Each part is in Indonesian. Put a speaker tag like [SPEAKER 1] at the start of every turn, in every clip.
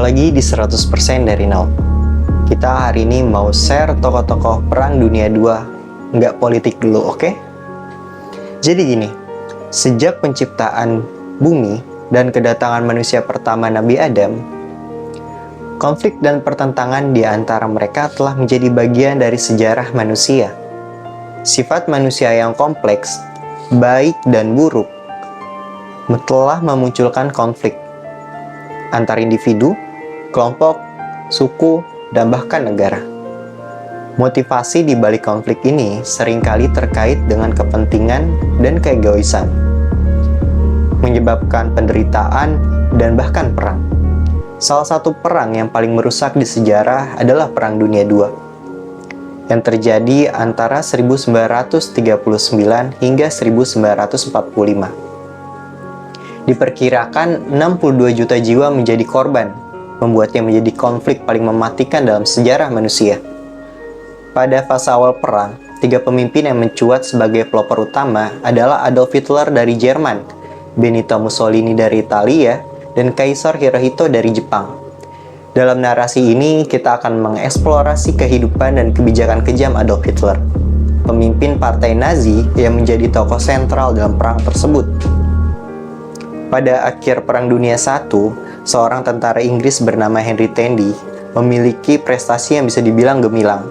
[SPEAKER 1] Jumpa lagi di 100% dari nol. Kita hari ini mau share tokoh-tokoh Perang Dunia II, nggak politik dulu, oke? Jadi gini, sejak penciptaan bumi dan kedatangan manusia pertama Nabi Adam, konflik dan pertentangan di antara mereka telah menjadi bagian dari sejarah manusia. Sifat manusia yang kompleks, baik dan buruk, telah memunculkan konflik antar individu, kelompok, suku, dan bahkan negara. Motivasi di balik konflik ini seringkali terkait dengan kepentingan dan keegoisan, menyebabkan penderitaan dan bahkan perang. Salah satu perang yang paling merusak di sejarah adalah Perang Dunia II, yang terjadi antara 1939 hingga 1945. Diperkirakan 62 juta jiwa menjadi korban, membuatnya menjadi konflik paling mematikan dalam sejarah manusia. Pada fase awal perang, 3 pemimpin yang mencuat sebagai pelopor utama adalah Adolf Hitler dari Jerman, Benito Mussolini dari Italia, dan Kaisar Hirohito dari Jepang. Dalam narasi ini, kita akan mengeksplorasi kehidupan dan kebijakan kejam Adolf Hitler, pemimpin partai Nazi yang menjadi tokoh sentral dalam perang tersebut. Pada akhir Perang Dunia I, seorang tentara Inggris bernama Henry Tandy memiliki prestasi yang bisa dibilang gemilang.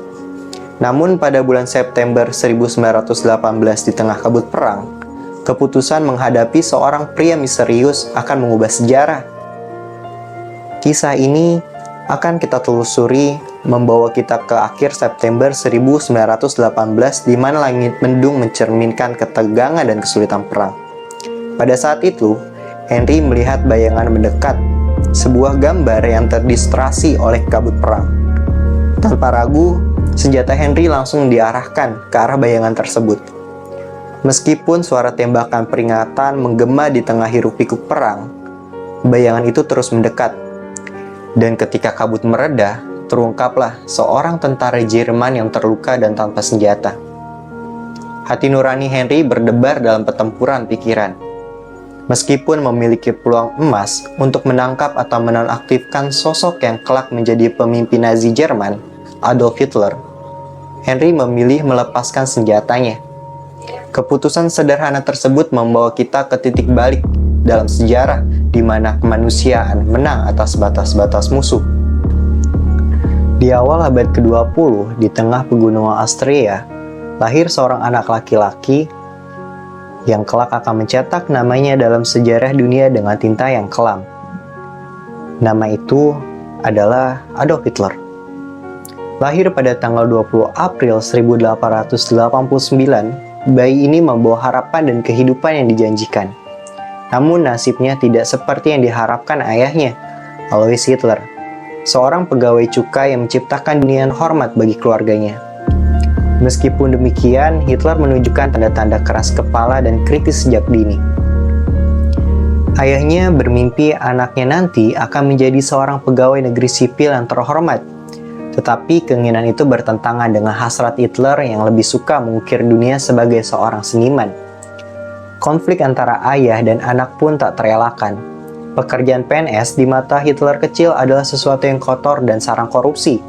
[SPEAKER 1] Namun pada bulan September 1918 di tengah kabut perang, keputusan menghadapi seorang pria misterius akan mengubah sejarah. Kisah ini akan kita telusuri membawa kita ke akhir September 1918 di mana langit mendung mencerminkan ketegangan dan kesulitan perang. Pada saat itu, Henry melihat bayangan mendekat, sebuah gambar yang terdistraksi oleh kabut perang. Tanpa ragu, senjata Henry langsung diarahkan ke arah bayangan tersebut. Meskipun suara tembakan peringatan menggema di tengah hiruk-pikuk perang, bayangan itu terus mendekat. Dan ketika kabut mereda, terungkaplah seorang tentara Jerman yang terluka dan tanpa senjata. Hati nurani Henry berdebar dalam pertempuran pikiran. Meskipun memiliki peluang emas untuk menangkap atau menonaktifkan sosok yang kelak menjadi pemimpin Nazi Jerman, Adolf Hitler, Henry memilih melepaskan senjatanya. Keputusan sederhana tersebut membawa kita ke titik balik dalam sejarah di mana kemanusiaan menang atas batas-batas musuh. Di awal abad ke-20, di tengah pegunungan Austria, lahir seorang anak laki-laki yang kelak akan mencetak namanya dalam sejarah dunia dengan tinta yang kelam. Nama itu adalah Adolf Hitler. Lahir pada tanggal 20 April 1889, bayi ini membawa harapan dan kehidupan yang dijanjikan. Namun nasibnya tidak seperti yang diharapkan ayahnya, Alois Hitler, seorang pegawai cukai yang menciptakan dunia hormat bagi keluarganya. Meskipun demikian, Hitler menunjukkan tanda-tanda keras kepala dan kritis sejak dini. Ayahnya bermimpi anaknya nanti akan menjadi seorang pegawai negeri sipil yang terhormat. Tetapi keinginan itu bertentangan dengan hasrat Hitler yang lebih suka mengukir dunia sebagai seorang seniman. Konflik antara ayah dan anak pun tak terelakkan. Pekerjaan PNS di mata Hitler kecil adalah sesuatu yang kotor dan sarang korupsi.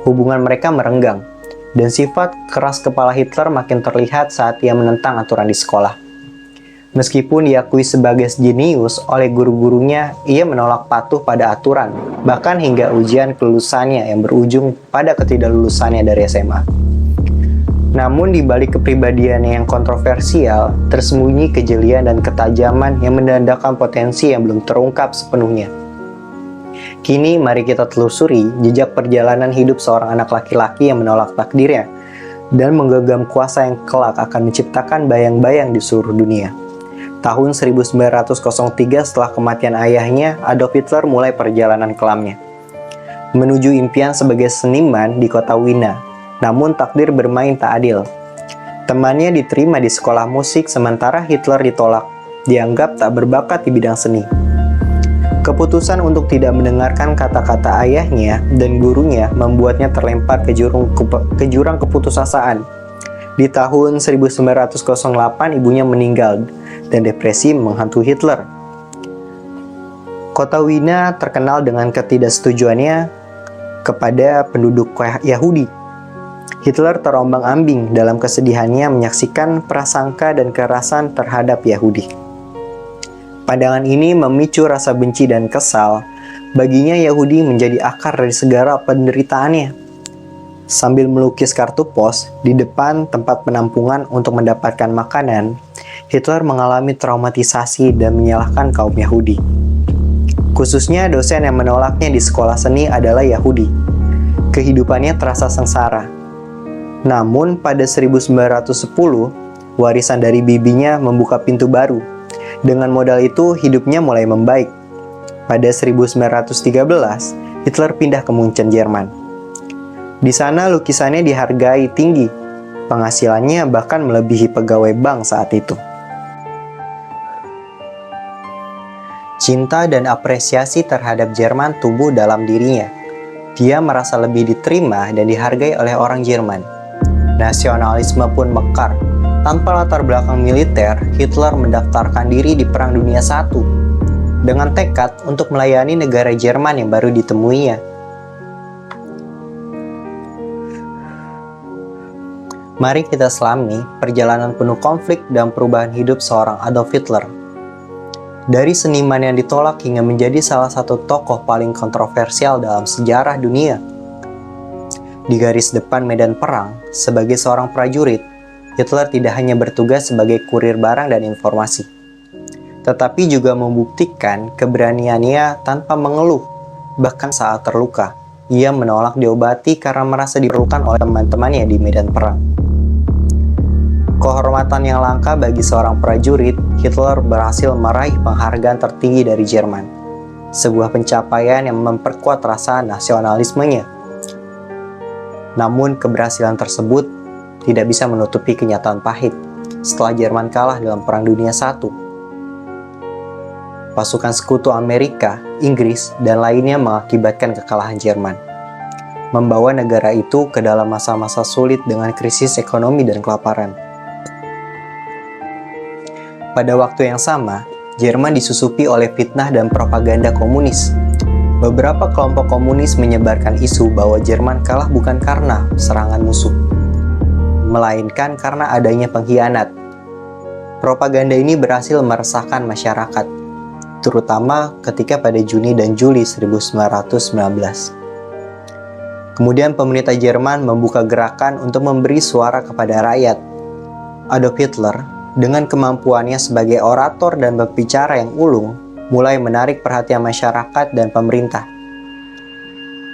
[SPEAKER 1] Hubungan mereka merenggang. Dan sifat keras kepala Hitler makin terlihat saat ia menentang aturan di sekolah. Meskipun diakui sebagai jenius oleh guru-gurunya, ia menolak patuh pada aturan, bahkan hingga ujian kelulusannya yang berujung pada ketidaklulusannya dari SMA. Namun di balik kepribadiannya yang kontroversial, tersembunyi kejelian dan ketajaman yang menandakan potensi yang belum terungkap sepenuhnya. Kini mari kita telusuri jejak perjalanan hidup seorang anak laki-laki yang menolak takdirnya dan menggenggam kuasa yang kelak akan menciptakan bayang-bayang di seluruh dunia. Tahun 1903 setelah kematian ayahnya, Adolf Hitler mulai perjalanan kelamnya menuju impian sebagai seniman di kota Wina. Namun takdir bermain tak adil. Temannya diterima di sekolah musik sementara Hitler ditolak, dianggap tak berbakat di bidang seni. Keputusan untuk tidak mendengarkan kata-kata ayahnya dan gurunya membuatnya terlempar ke jurang keputusasaan. Di tahun 1908 ibunya meninggal dan depresi menghantui Hitler. Kota Wina terkenal dengan ketidaksetujuannya kepada penduduk Yahudi. Hitler terombang-ambing dalam kesedihannya menyaksikan prasangka dan kekerasan terhadap Yahudi. Pandangan ini memicu rasa benci dan kesal. Baginya Yahudi menjadi akar dari segala penderitaannya. Sambil melukis kartu pos di depan tempat penampungan untuk mendapatkan makanan, Hitler mengalami traumatisasi dan menyalahkan kaum Yahudi. Khususnya dosen yang menolaknya di sekolah seni adalah Yahudi. Kehidupannya terasa sengsara. Namun pada 1910, warisan dari bibinya membuka pintu baru. Dengan modal itu, hidupnya mulai membaik. Pada 1913, Hitler pindah ke Munchen, Jerman. Di sana lukisannya dihargai tinggi. Penghasilannya bahkan melebihi pegawai bank saat itu. Cinta dan apresiasi terhadap Jerman tumbuh dalam dirinya. Dia merasa lebih diterima dan dihargai oleh orang Jerman. Nasionalisme pun mekar. Tanpa latar belakang militer, Hitler mendaftarkan diri di Perang Dunia I dengan tekad untuk melayani negara Jerman yang baru ditemuinya. Mari kita selami perjalanan penuh konflik dan perubahan hidup seorang Adolf Hitler. Dari seniman yang ditolak hingga menjadi salah satu tokoh paling kontroversial dalam sejarah dunia. Di garis depan medan perang, sebagai seorang prajurit, Hitler tidak hanya bertugas sebagai kurir barang dan informasi, tetapi juga membuktikan keberaniannya tanpa mengeluh. Bahkan saat terluka, ia menolak diobati karena merasa diperlukan oleh teman-temannya di medan perang. Kehormatan yang langka bagi seorang prajurit, Hitler berhasil meraih penghargaan tertinggi dari Jerman, sebuah pencapaian yang memperkuat rasa nasionalismenya. Namun keberhasilan tersebut tidak bisa menutupi kenyataan pahit setelah Jerman kalah dalam Perang Dunia I. Pasukan sekutu Amerika, Inggris, dan lainnya mengakibatkan kekalahan Jerman, membawa negara itu ke dalam masa-masa sulit dengan krisis ekonomi dan kelaparan. Pada waktu yang sama, Jerman disusupi oleh fitnah dan propaganda komunis. Beberapa kelompok komunis menyebarkan isu bahwa Jerman kalah bukan karena serangan musuh, melainkan karena adanya pengkhianat. Propaganda ini berhasil meresahkan masyarakat, terutama ketika pada Juni dan Juli 1919. Kemudian pemerintah Jerman membuka gerakan untuk memberi suara kepada rakyat. Adolf Hitler, dengan kemampuannya sebagai orator dan pembicara yang ulung, mulai menarik perhatian masyarakat dan pemerintah.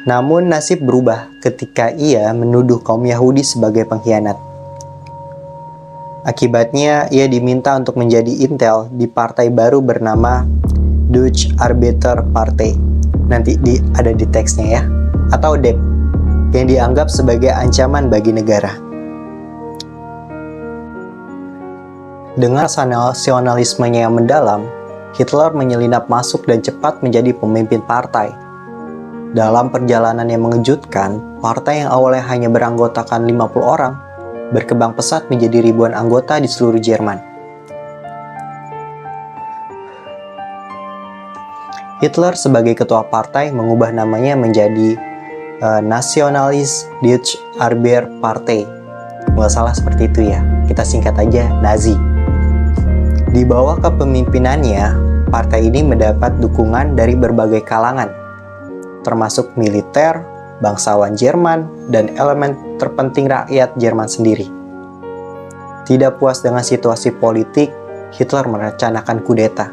[SPEAKER 1] Namun nasib berubah ketika ia menuduh kaum Yahudi sebagai pengkhianat. Akibatnya, ia diminta untuk menjadi intel di partai baru bernama Deutsche Arbeiterpartei. Nanti ada di teksnya ya. Atau DEP, yang dianggap sebagai ancaman bagi negara. Dengan rasa nasionalismenya yang mendalam, Hitler menyelinap masuk dan cepat menjadi pemimpin partai. Dalam perjalanan yang mengejutkan, partai yang awalnya hanya beranggotakan 50 orang, berkembang pesat menjadi ribuan anggota di seluruh Jerman. Hitler sebagai ketua partai mengubah namanya menjadi Nationalist Deutsche Arbeiterpartei. Nggak salah seperti itu ya, kita singkat aja Nazi. Di bawah kepemimpinannya, partai ini mendapat dukungan dari berbagai kalangan, termasuk militer, bangsawan Jerman, dan elemen terpenting rakyat Jerman sendiri. Tidak puas dengan situasi politik, Hitler merencanakan kudeta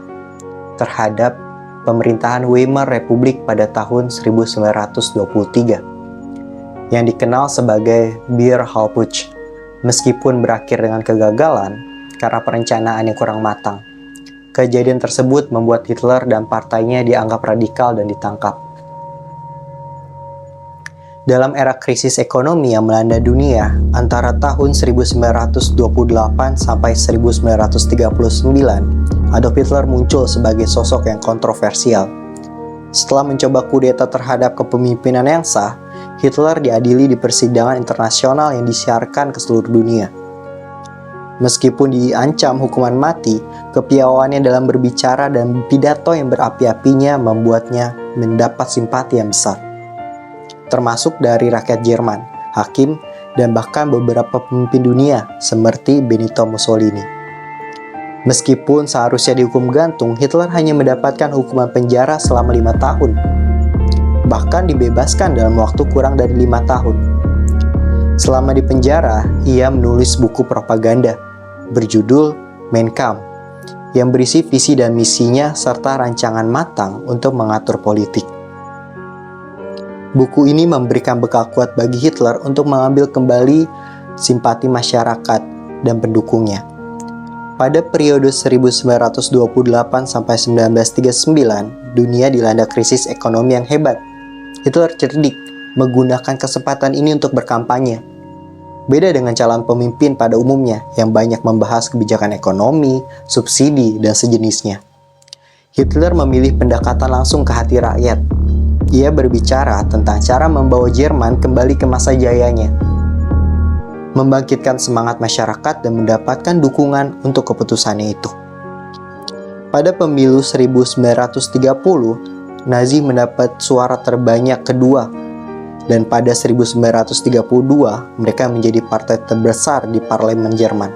[SPEAKER 1] terhadap pemerintahan Weimar Republik pada tahun 1923, yang dikenal sebagai Bierhaltputsch. Meskipun berakhir dengan kegagalan karena perencanaan yang kurang matang, kejadian tersebut membuat Hitler dan partainya dianggap radikal dan ditangkap. Dalam era krisis ekonomi yang melanda dunia antara tahun 1928 sampai 1939, Adolf Hitler muncul sebagai sosok yang kontroversial. Setelah mencoba kudeta terhadap kepemimpinan yang sah, Hitler diadili di persidangan internasional yang disiarkan ke seluruh dunia. Meskipun diancam hukuman mati, kepiawaiannya dalam berbicara dan pidato yang berapi-apinya membuatnya mendapat simpati yang besar, termasuk dari rakyat Jerman, hakim, dan bahkan beberapa pemimpin dunia seperti Benito Mussolini. Meskipun seharusnya dihukum gantung, Hitler hanya mendapatkan hukuman penjara selama 5 tahun. Bahkan dibebaskan dalam waktu kurang dari 5 tahun. Selama di penjara, ia menulis buku propaganda berjudul Mein Kampf yang berisi visi dan misinya serta rancangan matang untuk mengatur politik. Buku ini memberikan bekal kuat bagi Hitler untuk mengambil kembali simpati masyarakat dan pendukungnya. Pada periode 1928 sampai 1939, dunia dilanda krisis ekonomi yang hebat. Hitler cerdik menggunakan kesempatan ini untuk berkampanye. Beda dengan calon pemimpin pada umumnya yang banyak membahas kebijakan ekonomi, subsidi, dan sejenisnya. Hitler memilih pendekatan langsung ke hati rakyat. Ia berbicara tentang cara membawa Jerman kembali ke masa jayanya, membangkitkan semangat masyarakat dan mendapatkan dukungan untuk keputusannya itu. Pada pemilu 1930, Nazi mendapat suara terbanyak kedua, dan pada 1932 mereka menjadi partai terbesar di parlemen Jerman.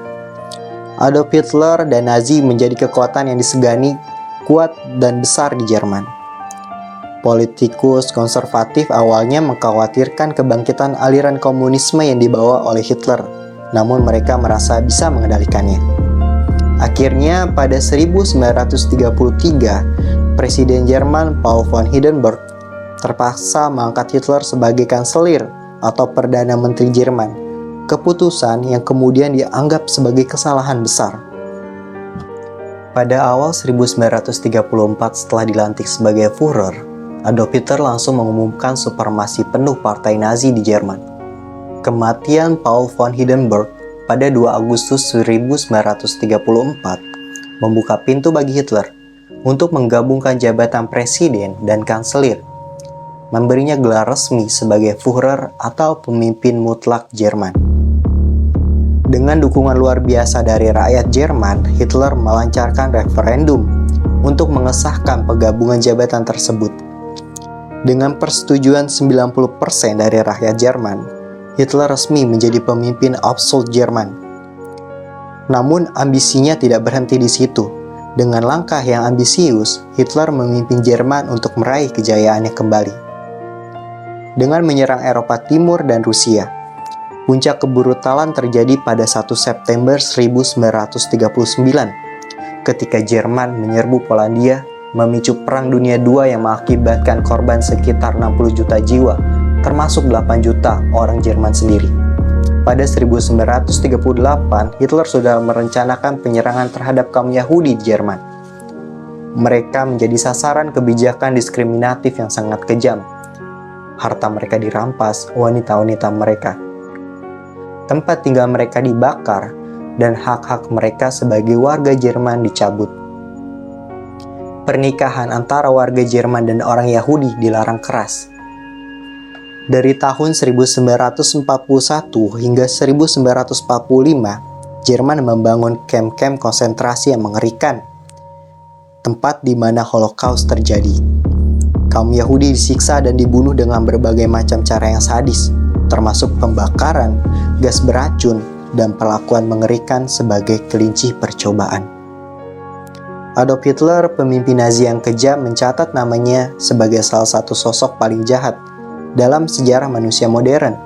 [SPEAKER 1] Adolf Hitler dan Nazi menjadi kekuatan yang disegani, kuat dan besar di Jerman. Politikus konservatif awalnya mengkhawatirkan kebangkitan aliran komunisme yang dibawa oleh Hitler, namun mereka merasa bisa mengendalikannya. Akhirnya pada 1933, Presiden Jerman Paul von Hindenburg terpaksa mengangkat Hitler sebagai kanselir atau Perdana Menteri Jerman, keputusan yang kemudian dianggap sebagai kesalahan besar. Pada awal 1934 setelah dilantik sebagai Führer, Adolf Hitler langsung mengumumkan supremasi penuh partai Nazi di Jerman. Kematian Paul von Hindenburg pada 2 Agustus 1934 membuka pintu bagi Hitler untuk menggabungkan jabatan presiden dan kanselir, memberinya gelar resmi sebagai Führer atau pemimpin mutlak Jerman. Dengan dukungan luar biasa dari rakyat Jerman, Hitler melancarkan referendum untuk mengesahkan penggabungan jabatan tersebut. Dengan persetujuan 90% dari rakyat Jerman, Hitler resmi menjadi pemimpin absolut Jerman. Namun ambisinya tidak berhenti di situ. Dengan langkah yang ambisius, Hitler memimpin Jerman untuk meraih kejayaannya kembali. Dengan menyerang Eropa Timur dan Rusia, puncak kebrutalan terjadi pada 1 September 1939 ketika Jerman menyerbu Polandia, memicu Perang Dunia II yang mengakibatkan korban sekitar 60 juta jiwa, termasuk 8 juta orang Jerman sendiri. Pada 1938, Hitler sudah merencanakan penyerangan terhadap kaum Yahudi di Jerman. Mereka menjadi sasaran kebijakan diskriminatif yang sangat kejam. Harta mereka dirampas, wanita-wanita mereka, tempat tinggal mereka dibakar, dan hak-hak mereka sebagai warga Jerman dicabut. Pernikahan antara warga Jerman dan orang Yahudi dilarang keras. Dari tahun 1941 hingga 1945, Jerman membangun kamp-kamp konsentrasi yang mengerikan, tempat di mana Holocaust terjadi. Kaum Yahudi disiksa dan dibunuh dengan berbagai macam cara yang sadis, termasuk pembakaran, gas beracun, dan perlakuan mengerikan sebagai kelinci percobaan. Adolf Hitler, pemimpin Nazi yang kejam, mencatat namanya sebagai salah satu sosok paling jahat dalam sejarah manusia modern.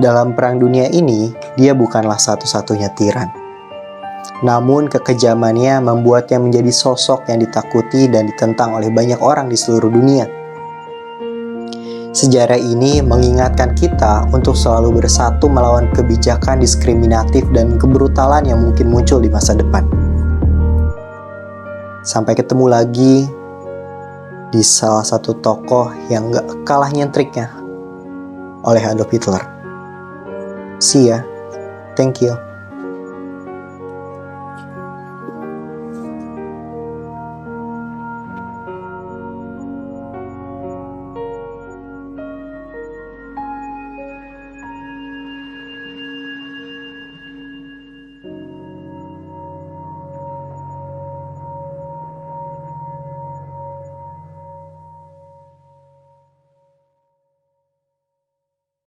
[SPEAKER 1] Dalam Perang Dunia ini, dia bukanlah satu-satunya tiran. Namun kekejamannya membuatnya menjadi sosok yang ditakuti dan ditentang oleh banyak orang di seluruh dunia. Sejarah ini mengingatkan kita untuk selalu bersatu melawan kebijakan diskriminatif dan kebrutalan yang mungkin muncul di masa depan. Sampai ketemu lagi di salah satu tokoh yang gak kalah nyentriknya oleh Adolf Hitler. See ya. Thank you.